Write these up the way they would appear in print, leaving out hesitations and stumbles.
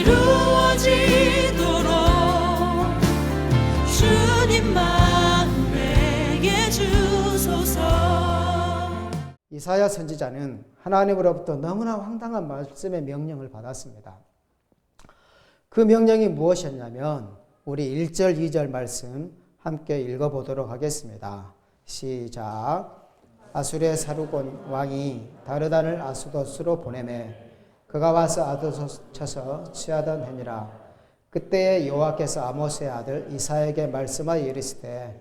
이루어지도록 주님만 내게 주소서. 이사야 선지자는 하나님으로부터 너무나 황당한 말씀의 명령을 받았습니다. 그 명령이 무엇이었냐면 우리 1절, 2절 말씀 함께 읽어보도록 하겠습니다. 시작. 아수르의 사르곤 왕이 다르단을 아수도스로 보내매 그가 와서 아도서 쳐서 취하던 해니라. 그때에 여호와께서 아모스의 아들 이사야에게 말씀하여 이르시되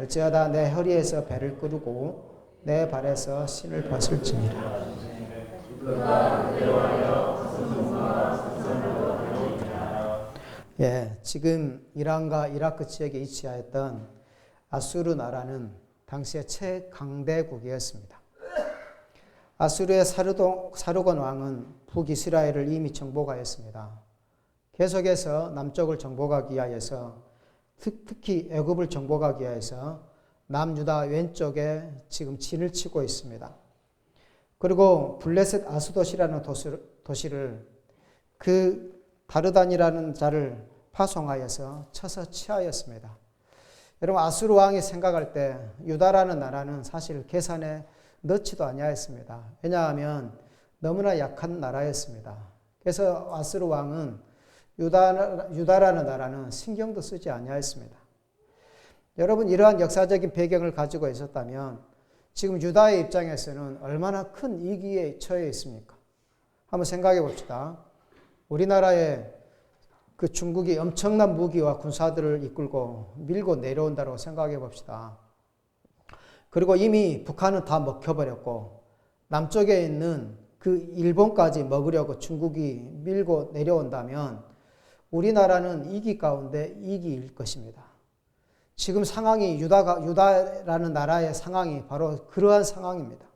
어찌하다 내 허리에서 배를 끄르고 내 발에서 신을 벗을지니라. 지금 이란과 이라크 지역에 위치하였던 아수르 나라는 당시의 최강대국이었습니다. 아수르의 사르곤 왕은 북이스라엘을 이미 정복하였습니다. 계속해서 남쪽을 정복하기 위하여서 특히 애굽을 정복하기 위해서 남유다 왼쪽에 지금 진을 치고 있습니다. 그리고 블레셋 아수도시라는 도시를 그 다르단이라는 자를 파송하여서 쳐서 취하였습니다. 여러분, 아수르 왕이 생각할 때 유다라는 나라는 사실 계산에 넣지도 아니하였습니다. 왜냐하면 너무나 약한 나라였습니다. 그래서 아수르 왕은 유다라는 나라는 신경도 쓰지 아니하였습니다. 여러분, 이러한 역사적인 배경을 가지고 있었다면 지금 유다의 입장에서는 얼마나 큰 위기에 처해 있습니까? 한번 생각해 봅시다. 우리나라에 그 중국이 엄청난 무기와 군사들을 이끌고 밀고 내려온다고 생각해 봅시다. 그리고 이미 북한은 다 먹혀버렸고 남쪽에 있는 그 일본까지 먹으려고 중국이 밀고 내려온다면 우리나라는 위기 가운데 위기일 것입니다. 지금 상황이 유다라는 나라의 상황이 바로 그러한 상황입니다.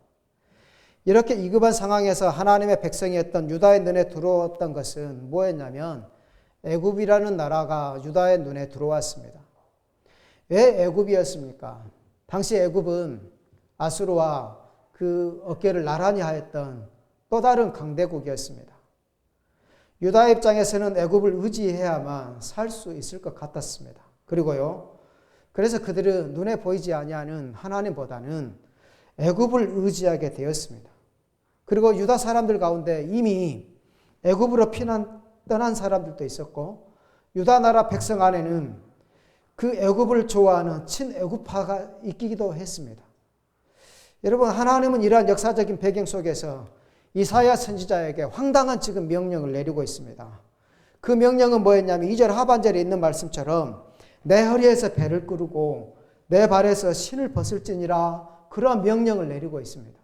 이렇게 위급한 상황에서 하나님의 백성이었던 유다의 눈에 들어왔던 것은 뭐였냐면 애굽이라는 나라가 유다의 눈에 들어왔습니다. 왜 애굽이었습니까? 당시 애굽은 아수르와 그 어깨를 나란히 하였던 또 다른 강대국이었습니다. 유다 입장에서는 애굽을 의지해야만 살 수 있을 것 같았습니다. 그래서 그들은 눈에 보이지 아니하는 하나님보다는 애굽을 의지하게 되었습니다. 그리고 유다 사람들 가운데 이미 애굽으로 떠난 사람들도 있었고 유다 나라 백성 안에는 그 애굽을 좋아하는 친애굽파가 있기도 했습니다. 여러분, 하나님은 이러한 역사적인 배경 속에서 이사야 선지자에게 황당한 지금 명령을 내리고 있습니다. 그 명령은 뭐였냐면 2절 하반절에 있는 말씀처럼 내 허리에서 배를 끄르고 내 발에서 신을 벗을지니라, 그러한 명령을 내리고 있습니다.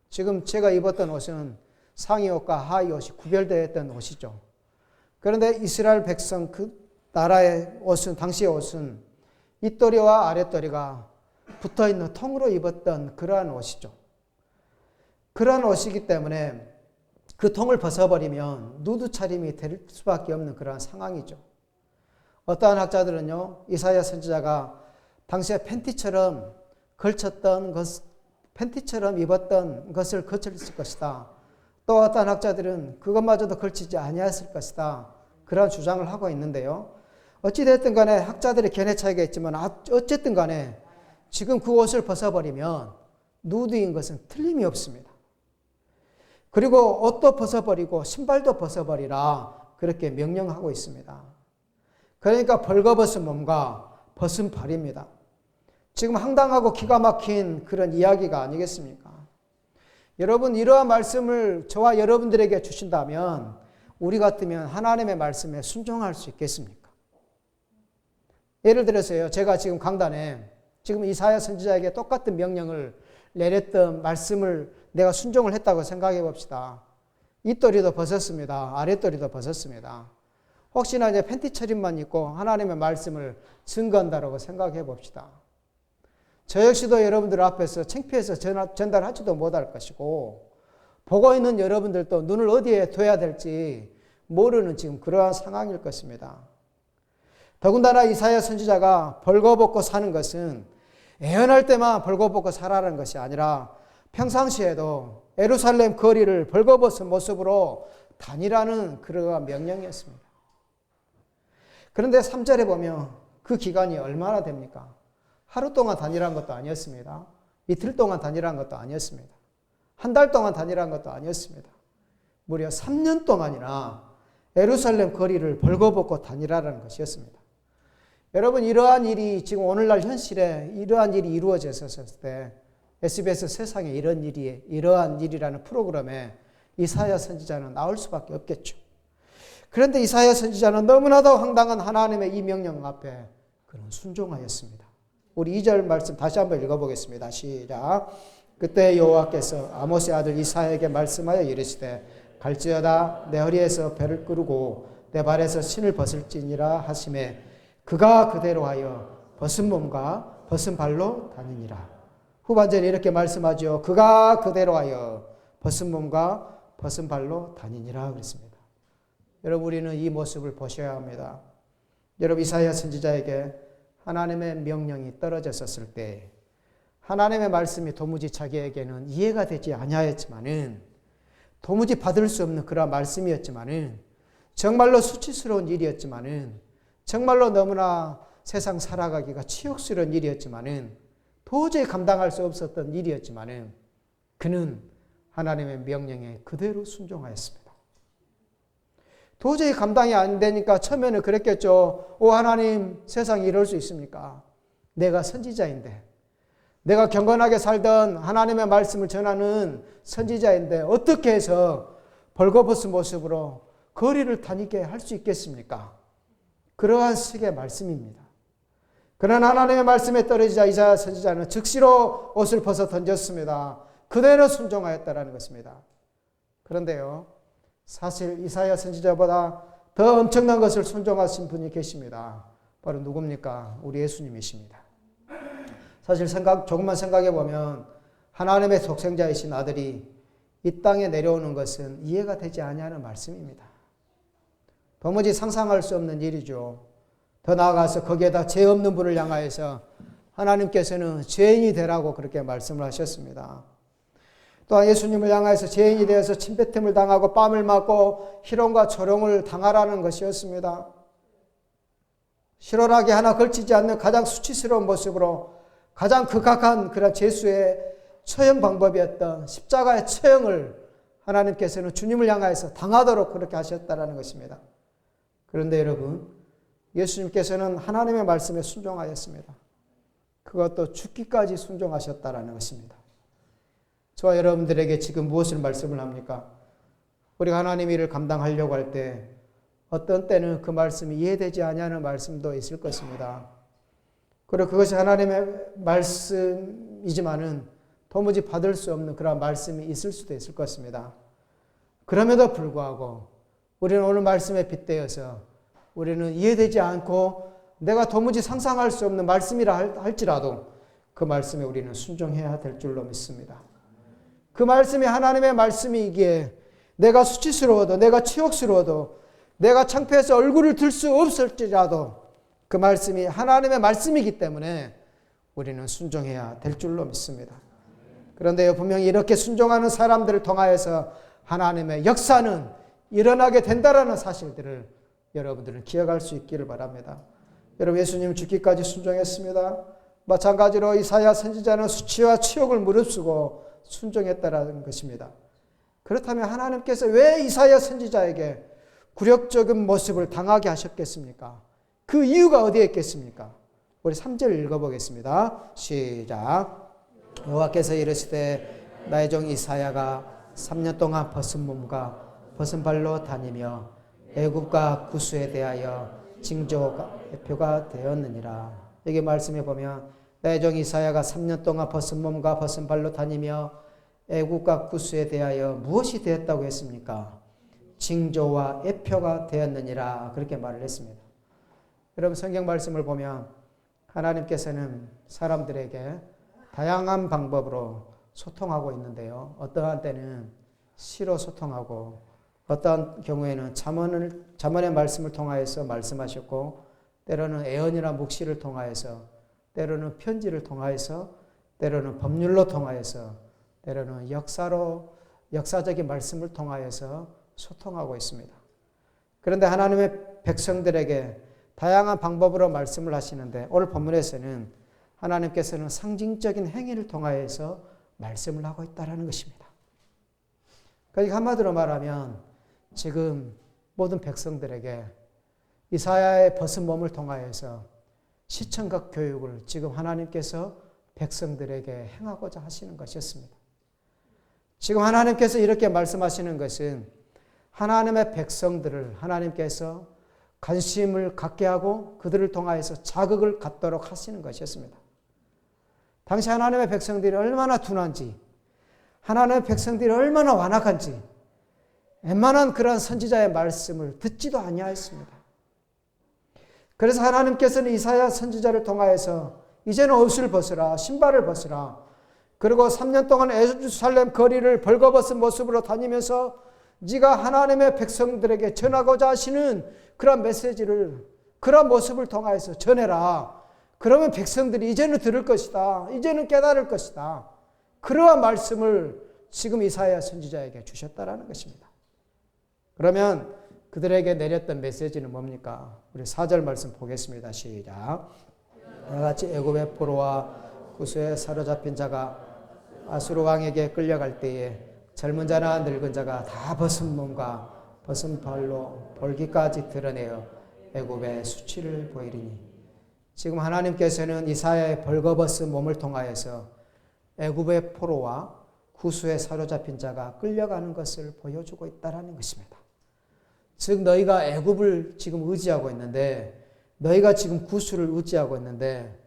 지금 제가 입었던 옷은 상의 옷과 하의 옷이 구별되어 있던 옷이죠. 그런데 이스라엘 백성 그 나라의 옷은, 당시의 옷은 윗도리와 아랫도리가 붙어있는 통으로 입었던 그러한 옷이죠. 그러한 옷이기 때문에 그 통을 벗어버리면 누드 차림이 될 수밖에 없는 그러한 상황이죠. 어떠한 학자들은요, 이사야 선지자가 당시에 팬티처럼 입었던 것을 걸쳤을 것이다. 또 어떠한 학자들은 그것마저도 걸치지 아니했을 것이다. 그런 주장을 하고 있는데요. 어찌됐든 간에 학자들의 견해 차이가 있지만 어쨌든 간에 지금 그 옷을 벗어버리면 누드인 것은 틀림이 없습니다. 그리고 옷도 벗어버리고 신발도 벗어버리라, 그렇게 명령하고 있습니다. 그러니까 벌거벗은 몸과 벗은 발입니다. 지금 황당하고 기가 막힌 그런 이야기가 아니겠습니까? 여러분, 이러한 말씀을 저와 여러분들에게 주신다면 우리 같으면 하나님의 말씀에 순종할 수 있겠습니까? 예를 들어서요, 제가 지금 강단에 지금 이사야 선지자에게 똑같은 명령을 내렸던 말씀을 내가 순종을 했다고 생각해 봅시다. 윗도리도 벗었습니다. 아랫도리도 벗었습니다. 혹시나 이제 팬티 차림만 입고 하나님의 말씀을 증거한다고 생각해 봅시다. 저 역시도 여러분들 앞에서 창피해서 전달하지도 못할 것이고, 보고 있는 여러분들도 눈을 어디에 둬야 될지 모르는 지금 그러한 상황일 것입니다. 더군다나 이사야 선지자가 벌거벗고 사는 것은 애연할 때만 벌거벗고 살아라는 것이 아니라 평상시에도 예루살렘 거리를 벌거벗은 모습으로 다니라는 그러가 명령이었습니다. 그런데 3절에 보면 그 기간이 얼마나 됩니까? 하루 동안 다니라는 것도 아니었습니다. 이틀 동안 다니라는 것도 아니었습니다. 한 달 동안 다니라는 것도 아니었습니다. 무려 3년 동안이나 예루살렘 거리를 벌거벗고 다니라는 것이었습니다. 여러분, 이러한 일이 지금 오늘날 현실에 이러한 일이 이루어졌을 때 SBS 세상에 이러한 일이라는 프로그램에 이사야 선지자는 나올 수밖에 없겠죠. 그런데 이사야 선지자는 너무나도 황당한 하나님의 이 명령 앞에 그는 순종하였습니다. 우리 2절 말씀 다시 한번 읽어보겠습니다. 시작. 그때 여호와께서 아모스의 아들 이사야에게 말씀하여 이르시되 갈지어다 내 허리에서 배를 끄르고 내 발에서 신을 벗을지니라 하시매 그가 그대로 하여 벗은 몸과 벗은 발로 다니니라. 후반절에 이렇게 말씀하죠. 그가 그대로 하여 벗은 몸과 벗은 발로 다니니라 그랬습니다. 여러분, 우리는 이 모습을 보셔야 합니다. 여러분, 이사야 선지자에게 하나님의 명령이 떨어졌었을 때 하나님의 말씀이 도무지 자기에게는 이해가 되지 아니하였지만은 도무지 받을 수 없는 그런 말씀이었지만은 정말로 수치스러운 일이었지만은 정말로 너무나 세상 살아가기가 치욕스러운 일이었지만은 도저히 감당할 수 없었던 일이었지만은 그는 하나님의 명령에 그대로 순종하였습니다. 도저히 감당이 안 되니까 처음에는 그랬겠죠. 오 하나님, 세상이 이럴 수 있습니까? 내가 선지자인데, 내가 경건하게 살던 하나님의 말씀을 전하는 선지자인데 어떻게 해서 벌거벗은 모습으로 거리를 다니게 할 수 있겠습니까? 그러한 식의 말씀입니다. 그런 하나님의 말씀에 떨어지자 이사야 선지자는 즉시로 옷을 벗어 던졌습니다. 그대로 순종하였다라는 것입니다. 그런데요, 사실 이사야 선지자보다 더 엄청난 것을 순종하신 분이 계십니다. 바로 누굽니까? 우리 예수님이십니다. 사실 조금만 생각해 보면 하나님의 독생자이신 아들이 이 땅에 내려오는 것은 이해가 되지 아니하는 말씀입니다. 도무지 상상할 수 없는 일이죠. 더 나아가서 거기에다 죄 없는 분을 향하여서 하나님께서는 죄인이 되라고 그렇게 말씀을 하셨습니다. 또한 예수님을 향하여서 죄인이 되어서 침뱉음을 당하고 뺨을 맞고 희롱과 조롱을 당하라는 것이었습니다. 실오라기 하나 걸치지 않는 가장 수치스러운 모습으로 가장 극악한 그런 죄수의 처형 방법이었던 십자가의 처형을 하나님께서는 주님을 향하여서 당하도록 그렇게 하셨다는 것입니다. 그런데 여러분, 예수님께서는 하나님의 말씀에 순종하였습니다. 그것도 죽기까지 순종하셨다는 것입니다. 저와 여러분들에게 지금 무엇을 말씀을 합니까? 우리가 하나님의 일을 감당하려고 할 때 어떤 때는 그 말씀이 이해되지 아니하는 말씀도 있을 것입니다. 그리고 그것이 하나님의 말씀이지만은 도무지 받을 수 없는 그런 말씀이 있을 수도 있을 것입니다. 그럼에도 불구하고 우리는 오늘 말씀에 빗대어서 우리는 이해되지 않고 내가 도무지 상상할 수 없는 말씀이라 할지라도 그 말씀에 우리는 순종해야 될 줄로 믿습니다. 그 말씀이 하나님의 말씀이기에 내가 수치스러워도 내가 치욕스러워도 내가 창피해서 얼굴을 들 수 없을지라도 그 말씀이 하나님의 말씀이기 때문에 우리는 순종해야 될 줄로 믿습니다. 그런데 분명히 이렇게 순종하는 사람들을 통하여서 하나님의 역사는 일어나게 된다라는 사실들을 여러분들은 기억할 수 있기를 바랍니다. 여러분, 예수님은 죽기까지 순종했습니다. 마찬가지로 이사야 선지자는 수치와 치욕을 무릅쓰고 순종했다라는 것입니다. 그렇다면 하나님께서 왜 이사야 선지자에게 굴욕적인 모습을 당하게 하셨겠습니까? 그 이유가 어디에 있겠습니까? 우리 3절 읽어보겠습니다. 시작. 여호와께서 이르시되 나의 종 이사야가 3년 동안 벗은 몸과 벗은 발로 다니며 애굽과 구스에 대하여 징조가 대표가 되었느니라. 여기 말씀해 보면 나의 종 이사야가 3년 동안 벗은 몸과 벗은 발로 다니며 애굽과 구스에 대하여 무엇이 되었다고 했습니까? 징조와 애표가 되었느니라. 그렇게 말을 했습니다. 여러분, 성경 말씀을 보면 하나님께서는 사람들에게 다양한 방법으로 소통하고 있는데요. 어떠한 때는 시로 소통하고 어떠한 경우에는 잠언의 말씀을 통하여서 말씀하셨고 때로는 애언이나 묵시를 통하여서 때로는 편지를 통하여서 때로는 법률로 통하여서 때로는 역사적인 말씀을 통하여서 소통하고 있습니다. 그런데 하나님의 백성들에게 다양한 방법으로 말씀을 하시는데 오늘 본문에서는 하나님께서는 상징적인 행위를 통하여서 말씀을 하고 있다는 것입니다. 그러니까 한마디로 말하면 지금 모든 백성들에게 이사야의 벗은 몸을 통하여서 시청각 교육을 지금 하나님께서 백성들에게 행하고자 하시는 것이었습니다. 지금 하나님께서 이렇게 말씀하시는 것은 하나님의 백성들을 하나님께서 관심을 갖게 하고 그들을 통하여서 자극을 갖도록 하시는 것이었습니다. 당시 하나님의 백성들이 얼마나 둔한지, 하나님의 백성들이 얼마나 완악한지 웬만한 그런 선지자의 말씀을 듣지도 아니하였습니다. 그래서 하나님께서는 이사야 선지자를 통하여서 이제는 옷을 벗으라, 신발을 벗으라. 그리고 3년 동안 예루살렘 거리를 벌거벗은 모습으로 다니면서 네가 하나님의 백성들에게 전하고자 하시는 그런 메시지를, 그런 모습을 통하여서 전해라. 그러면 백성들이 이제는 들을 것이다. 이제는 깨달을 것이다. 그러한 말씀을 지금 이사야 선지자에게 주셨다라는 것입니다. 그러면 그들에게 내렸던 메시지는 뭡니까? 우리 4절 말씀 보겠습니다. 시작. 이와 같이 애굽의 포로와 구스에 사로잡힌 자가 아수르 왕에게 끌려갈 때에 젊은 자나 늙은 자가 다 벗은 몸과 벗은 발로 볼기까지 드러내어 애굽의 수치를 보이리니. 지금 하나님께서는 이사야의 벌거벗은 몸을 통하여서 애굽의 포로와 구스에 사로잡힌 자가 끌려가는 것을 보여주고 있다는 것입니다. 즉 너희가 애굽을 지금 의지하고 있는데, 너희가 지금 구스를 의지하고 있는데,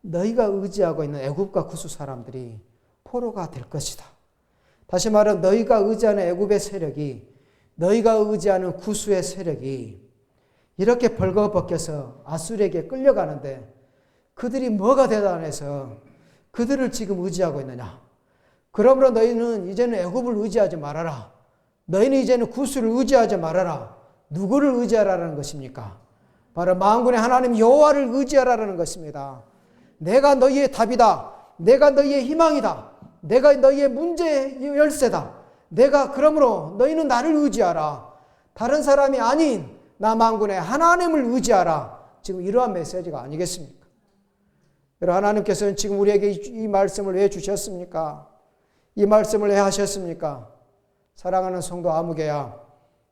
너희가 의지하고 있는 애굽과 구스 사람들이 포로가 될 것이다. 다시 말하면 너희가 의지하는 애굽의 세력이, 너희가 의지하는 구스의 세력이 이렇게 벌거벗겨서 아수르에게 끌려가는데 그들이 뭐가 대단해서 그들을 지금 의지하고 있느냐? 그러므로 너희는 이제는 애굽을 의지하지 말아라. 너희는 이제는 구스를 의지하지 말아라. 누구를 의지하라는 것입니까? 바로 만군의 하나님 여호와를 의지하라는 것입니다. 내가 너희의 답이다. 내가 너희의 희망이다. 내가 너희의 문제 열쇠다. 내가 그러므로 너희는 나를 의지하라. 다른 사람이 아닌 나 만군의 하나님을 의지하라. 지금 이러한 메시지가 아니겠습니까? 여러분, 하나님께서는 지금 우리에게 이 말씀을 왜 주셨습니까? 이 말씀을 왜 하셨습니까? 사랑하는 성도 아무개야,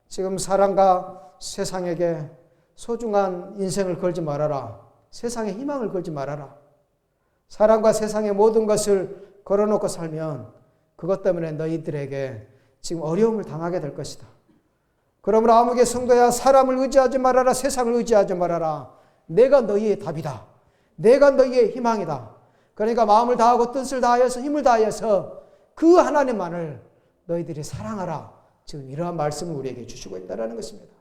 지금 사랑과 세상에게 소중한 인생을 걸지 말아라. 세상에 희망을 걸지 말아라. 사랑과 세상의 모든 것을 걸어놓고 살면 그것 때문에 너희들에게 지금 어려움을 당하게 될 것이다. 그러므로 아무개 성도야, 사람을 의지하지 말아라. 세상을 의지하지 말아라. 내가 너희의 답이다. 내가 너희의 희망이다. 그러니까 마음을 다하고 뜻을 다하여서 힘을 다하여서 그 하나님만을 너희들이 사랑하라. 지금 이러한 말씀을 우리에게 주시고 있다는 것입니다.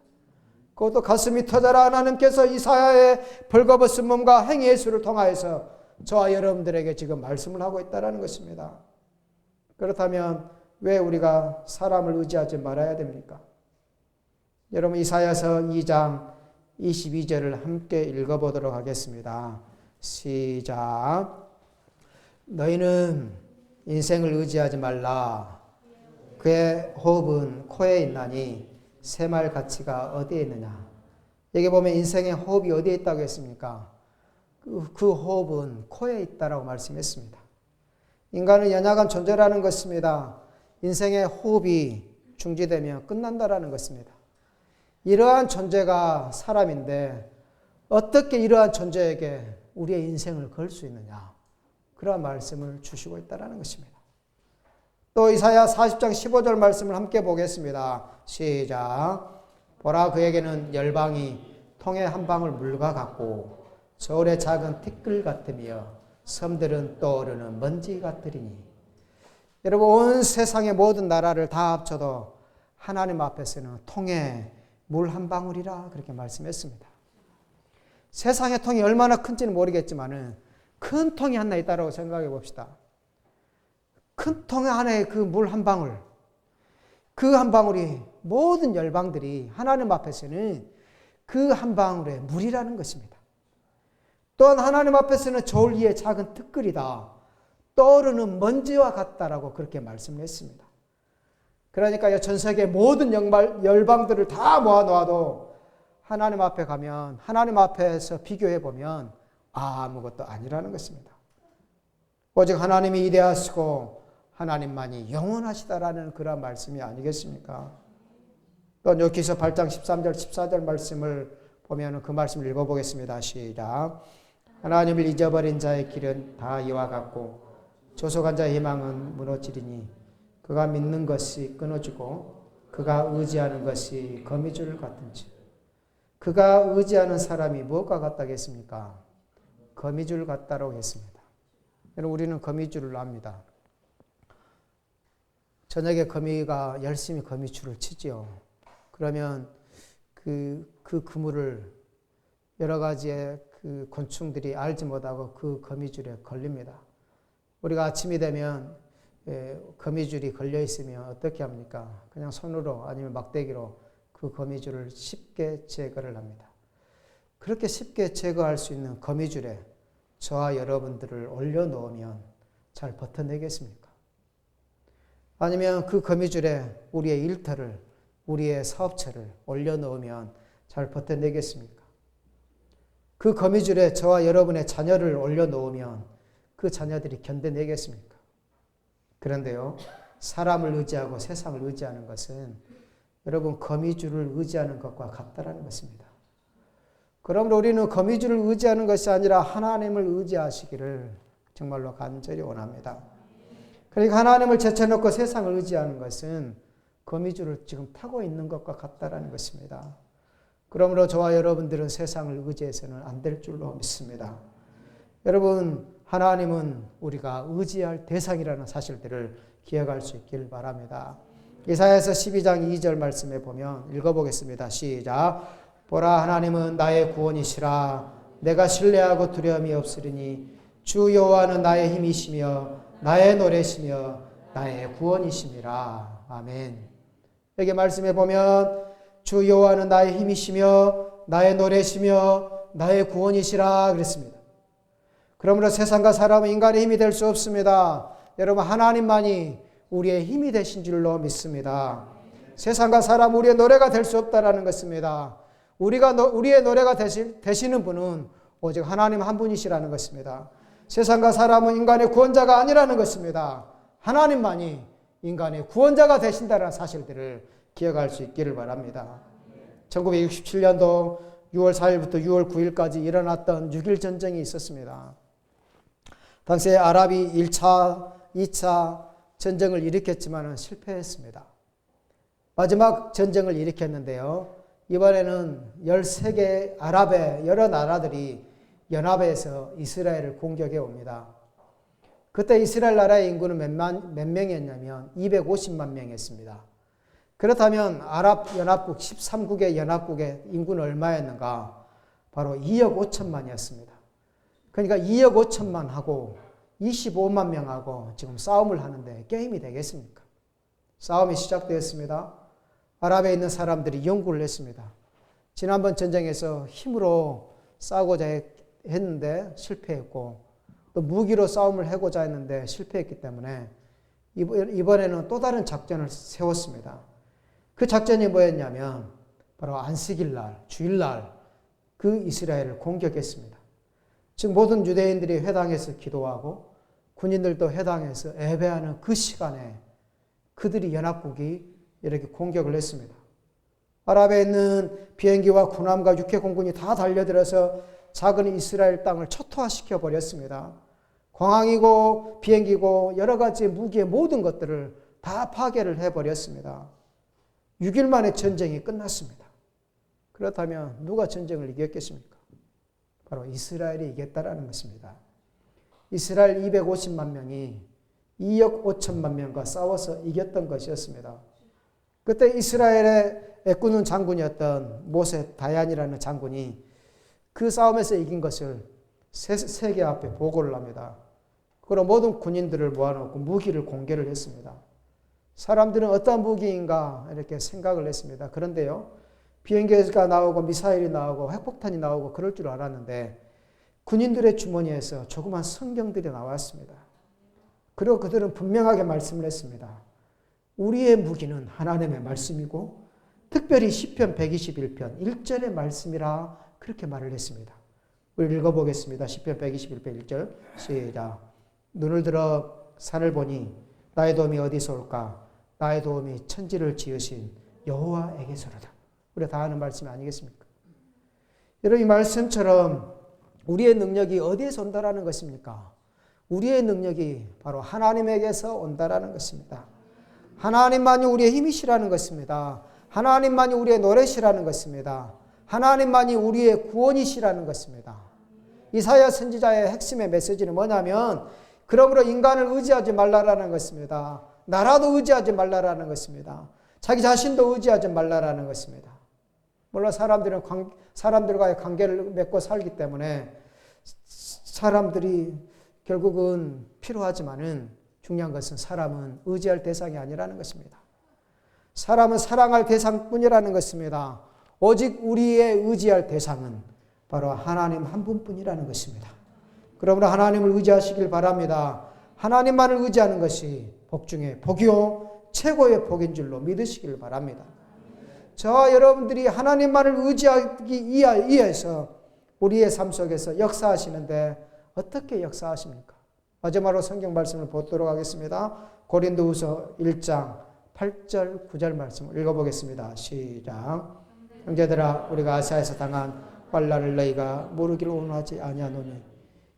그것도 가슴이 터져라. 하나님께서 이사야의 벌거벗은 몸과 행위 예수를 통하여서 저와 여러분들에게 지금 말씀을 하고 있다는 것입니다. 그렇다면 왜 우리가 사람을 의지하지 말아야 됩니까? 여러분, 이사야서 2장 22절을 함께 읽어보도록 하겠습니다. 시작. 너희는 인생을 의지하지 말라. 그의 호흡은 코에 있나니 새말 가치가 어디에 있느냐. 여기 보면 인생의 호흡이 어디에 있다고 했습니까? 그 호흡은 코에 있다라고 말씀했습니다. 인간은 연약한 존재라는 것입니다. 인생의 호흡이 중지되면 끝난다라는 것입니다. 이러한 존재가 사람인데 어떻게 이러한 존재에게 우리의 인생을 걸 수 있느냐. 그런 말씀을 주시고 있다는 것입니다. 또 이사야 40장 15절 말씀을 함께 보겠습니다. 시작. 보라, 그에게는 열방이 통의 한 방울 물과 같고 저울의 작은 티끌 같으며 섬들은 떠오르는 먼지 같으리니. 여러분, 온 세상의 모든 나라를 다 합쳐도 하나님 앞에서는 통의 물 한 방울이라 그렇게 말씀했습니다. 세상의 통이 얼마나 큰지는 모르겠지만 큰 통이 하나 있다고 생각해 봅시다. 큰 통 안에 그 물 한 방울, 그 한 방울이 모든 열방들이 하나님 앞에서는 그 한 방울의 물이라는 것입니다. 또한 하나님 앞에서는 저울 위에 작은 티끌이다. 떠오르는 먼지와 같다라고 그렇게 말씀을 했습니다. 그러니까 전 세계 모든 열방들을 다 모아놓아도 하나님 앞에 가면 하나님 앞에서 비교해 보면 아무것도 아니라는 것입니다. 오직 하나님이 위대하시고 하나님만이 영원하시다라는 그런 말씀이 아니겠습니까? 또 욥기서 8장 13절 14절 말씀을 보면 그 말씀을 읽어보겠습니다. 시작. 하나님을 잊어버린 자의 길은 다 이와 같고 조속한 자의 희망은 무너지리니 그가 믿는 것이 끊어지고 그가 의지하는 것이 거미줄 같은지. 그가 의지하는 사람이 무엇과 같다겠습니까? 거미줄 같다라고 했습니다. 여러분, 우리는 거미줄을 압니다. 저녁에 거미가 열심히 거미줄을 치지요. 그러면 그 그물을 여러 가지의 그 곤충들이 알지 못하고 그 거미줄에 걸립니다. 우리가 아침이 되면 거미줄이 걸려 있으면 어떻게 합니까? 그냥 손으로 아니면 막대기로 그 거미줄을 쉽게 제거를 합니다. 그렇게 쉽게 제거할 수 있는 거미줄에 저와 여러분들을 올려놓으면 잘 버텨내겠습니까? 아니면 그 거미줄에 우리의 일터를, 우리의 사업체를 올려놓으면 잘 버텨내겠습니까? 그 거미줄에 저와 여러분의 자녀를 올려놓으면 그 자녀들이 견뎌내겠습니까? 그런데요, 사람을 의지하고 세상을 의지하는 것은 여러분 거미줄을 의지하는 것과 같다라는 것입니다. 그러므로 우리는 거미줄을 의지하는 것이 아니라 하나님을 의지하시기를 정말로 간절히 원합니다. 그러니까 하나님을 제쳐놓고 세상을 의지하는 것은 거미줄을 지금 타고 있는 것과 같다라는 것입니다. 그러므로 저와 여러분들은 세상을 의지해서는 안 될 줄로 믿습니다. 여러분, 하나님은 우리가 의지할 대상이라는 사실들을 기억할 수 있길 바랍니다. 이사야서 12장 2절 말씀에 보면 읽어보겠습니다. 시작. 보라, 하나님은 나의 구원이시라. 내가 신뢰하고 두려움이 없으리니 주 여호와는 나의 힘이시며 나의 노래시며 나의 구원이심이라. 아멘. 여기 말씀에 보면 주 여호와는 나의 힘이시며 나의 노래시며 나의 구원이시라 그랬습니다. 그러므로 세상과 사람은 인간의 힘이 될 수 없습니다. 여러분, 하나님만이 우리의 힘이 되신 줄로 믿습니다. 세상과 사람 우리의 노래가 될 수 없다라는 것입니다. 우리의 노래가 되시는 분은 오직 하나님 한 분이시라는 것입니다. 세상과 사람은 인간의 구원자가 아니라는 것입니다. 하나님만이 인간의 구원자가 되신다는 사실들을 기억할 수 있기를 바랍니다. 1967년도 6월 4일부터 6월 9일까지 일어났던 6.1 전쟁이 있었습니다. 당시에 아랍이 1차, 2차 전쟁을 일으켰지만 실패했습니다. 마지막 전쟁을 일으켰는데요. 이번에는 13개 아랍의 여러 나라들이 연합해서 이스라엘을 공격해 옵니다. 그때 이스라엘 나라의 인구는 몇 명이었냐면 250만 명이었습니다. 그렇다면 아랍연합국 13국의 연합국의 인구는 얼마였는가? 바로 2억 5천만이었습니다. 그러니까 2억 5천만 하고 25만 명하고 지금 싸움을 하는데 게임이 되겠습니까? 싸움이 시작되었습니다. 아랍에 있는 사람들이 연구를 했습니다. 지난번 전쟁에서 힘으로 싸우고자 했는데 실패했고 또 무기로 싸움을 하고자 했는데 실패했기 때문에 이번에는 또 다른 작전을 세웠습니다. 그 작전이 뭐였냐면 바로 안식일날, 주일날 그 이스라엘을 공격했습니다. 즉 모든 유대인들이 회당에서 기도하고 군인들도 회당에서 예배하는 그 시간에 그들이 연합국이 이렇게 공격을 했습니다. 아랍에 있는 비행기와 군함과 육해공군이 다 달려들어서 작은 이스라엘 땅을 초토화시켜 버렸습니다. 공항이고 비행기고 여러 가지 무기의 모든 것들을 다 파괴를 해버렸습니다. 6일 만에 전쟁이 끝났습니다. 그렇다면 누가 전쟁을 이겼겠습니까? 바로 이스라엘이 이겼다라는 것입니다. 이스라엘 250만 명이 2억 5천만 명과 싸워서 이겼던 것이었습니다. 그때 이스라엘의 애꾸는 장군이었던 모세 다얀이라는 장군이 그 싸움에서 이긴 것을 세계 앞에 보고를 합니다. 그리고 모든 군인들을 모아놓고 무기를 공개를 했습니다. 사람들은 어떤 무기인가 이렇게 생각을 했습니다. 그런데요, 비행기가 나오고 미사일이 나오고 핵폭탄이 나오고 그럴 줄 알았는데 군인들의 주머니에서 조그만 성경들이 나왔습니다. 그리고 그들은 분명하게 말씀을 했습니다. 우리의 무기는 하나님의 말씀이고 특별히 시편 121편 1절의 말씀이라 그렇게 말을 했습니다. 우리 읽어보겠습니다. 시편 121편 1절 시작. 눈을 들어 산을 보니 나의 도움이 어디서 올까? 나의 도움이 천지를 지으신 여호와에게서로다. 우리가 다 아는 말씀이 아니겠습니까? 여러분 이 말씀처럼 우리의 능력이 어디에서 온다라는 것입니까? 우리의 능력이 바로 하나님에게서 온다라는 것입니다. 하나님만이 우리의 힘이시라는 것입니다. 하나님만이 우리의 노래시라는 것입니다. 하나님만이 우리의 구원이시라는 것입니다. 이사야 선지자의 핵심의 메시지는 뭐냐면 그러므로 인간을 의지하지 말라라는 것입니다. 나라도 의지하지 말라라는 것입니다. 자기 자신도 의지하지 말라라는 것입니다. 물론 사람들은 사람들과의 관계를 맺고 살기 때문에 사람들이 결국은 필요하지만은 중요한 것은 사람은 의지할 대상이 아니라는 것입니다. 사람은 사랑할 대상뿐이라는 것입니다. 오직 우리의 의지할 대상은 바로 하나님 한 분뿐이라는 것입니다. 그러므로 하나님을 의지하시길 바랍니다. 하나님만을 의지하는 것이 복 중에 복이요 최고의 복인 줄로 믿으시길 바랍니다. 저와 여러분들이 하나님만을 의지하기 위해서 우리의 삶 속에서 역사하시는데 어떻게 역사하십니까? 마지막으로 성경 말씀을 보도록 하겠습니다. 고린도후서 1장 8절 9절 말씀을 읽어보겠습니다. 시작. 형제들아 우리가 아시아에서 당한 환난을 너희가 모르기를 원하지 아니하노니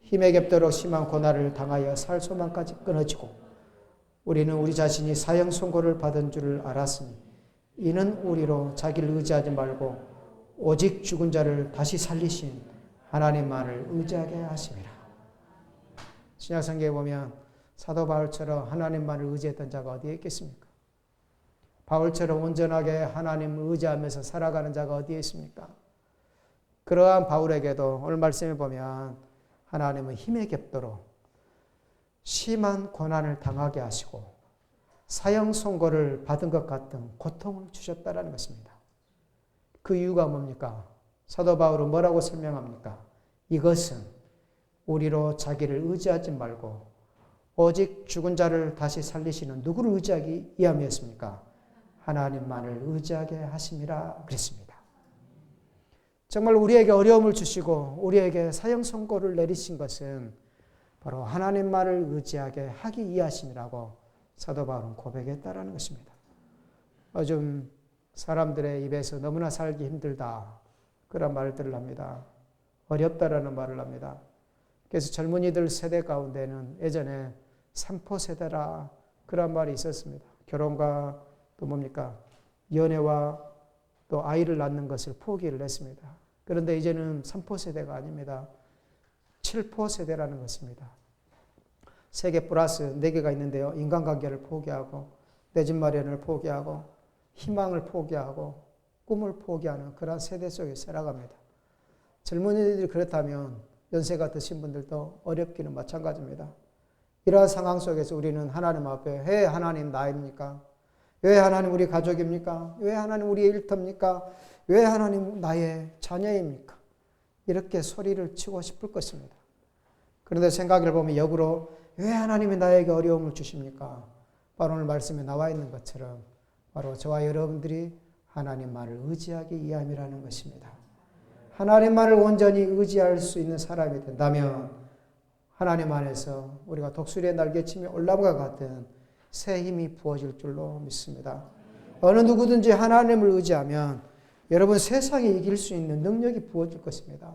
힘에 겹도록 심한 고난을 당하여 살 소망까지 끊어지고 우리는 우리 자신이 사형 선고를 받은 줄을 알았으니 이는 우리로 자기를 의지하지 말고 오직 죽은 자를 다시 살리신 하나님만을 의지하게 하심이라. 신약성경에 보면 사도 바울처럼 하나님만을 의지했던 자가 어디에 있겠습니까? 바울처럼 온전하게 하나님을 의지하면서 살아가는 자가 어디에 있습니까? 그러한 바울에게도 오늘 말씀에 보면 하나님은 힘에 겹도록 심한 고난을 당하게 하시고 사형 선고를 받은 것 같은 고통을 주셨다는 것입니다. 그 이유가 뭡니까? 사도 바울은 뭐라고 설명합니까? 이것은 우리로 자기를 의지하지 말고 오직 죽은 자를 다시 살리시는 누구를 의지하기 위함이었습니까? 하나님만을 의지하게 하심이라 그랬습니다. 정말 우리에게 어려움을 주시고 우리에게 사형 선고를 내리신 것은 바로 하나님만을 의지하게 하기 위하심이라고 사도 바울은 고백했다라는 것입니다. 요즘 사람들의 입에서 너무나 살기 힘들다 그런 말들을 합니다. 어렵다라는 말을 합니다. 그래서 젊은이들 세대 가운데는 예전에 삼포 세대라 그런 말이 있었습니다. 결혼과 또 뭡니까? 연애와 또 아이를 낳는 것을 포기를 했습니다. 그런데 이제는 3포 세대가 아닙니다. 7포 세대라는 것입니다. 3개 플러스 4개가 있는데요. 인간관계를 포기하고 내 집 마련을 포기하고 희망을 포기하고 꿈을 포기하는 그런 세대 속에 살아갑니다. 젊은이들이 그렇다면 연세가 드신 분들도 어렵기는 마찬가지입니다. 이러한 상황 속에서 우리는 하나님 앞에 왜 하나님 나입니까? 왜 하나님 우리 가족입니까? 왜 하나님 우리의 일터입니까? 왜 하나님 나의 자녀입니까? 이렇게 소리를 치고 싶을 것입니다. 그런데 생각을 보면 역으로 왜 하나님이 나에게 어려움을 주십니까? 바로 오늘 말씀에 나와 있는 것처럼 바로 저와 여러분들이 하나님만을 의지하기 위함이라는 것입니다. 하나님만을 온전히 의지할 수 있는 사람이 된다면 하나님 안에서 우리가 독수리의 날개침이 올라옴과 같은 새 힘이 부어질 줄로 믿습니다. 어느 누구든지 하나님을 의지하면 여러분 세상에 이길 수 있는 능력이 부어질 것입니다.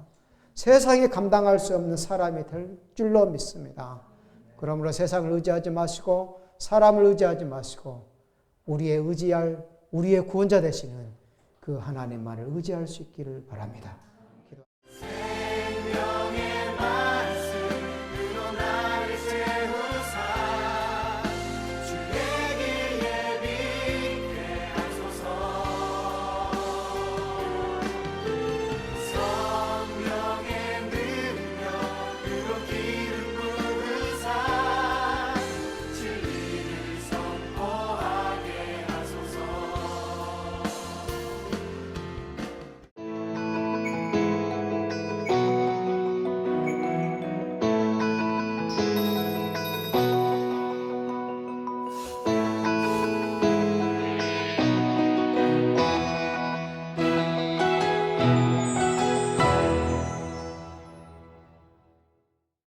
세상에 감당할 수 없는 사람이 될 줄로 믿습니다. 그러므로 세상을 의지하지 마시고 사람을 의지하지 마시고 우리의 구원자 되시는 그 하나님만을 의지할 수 있기를 바랍니다.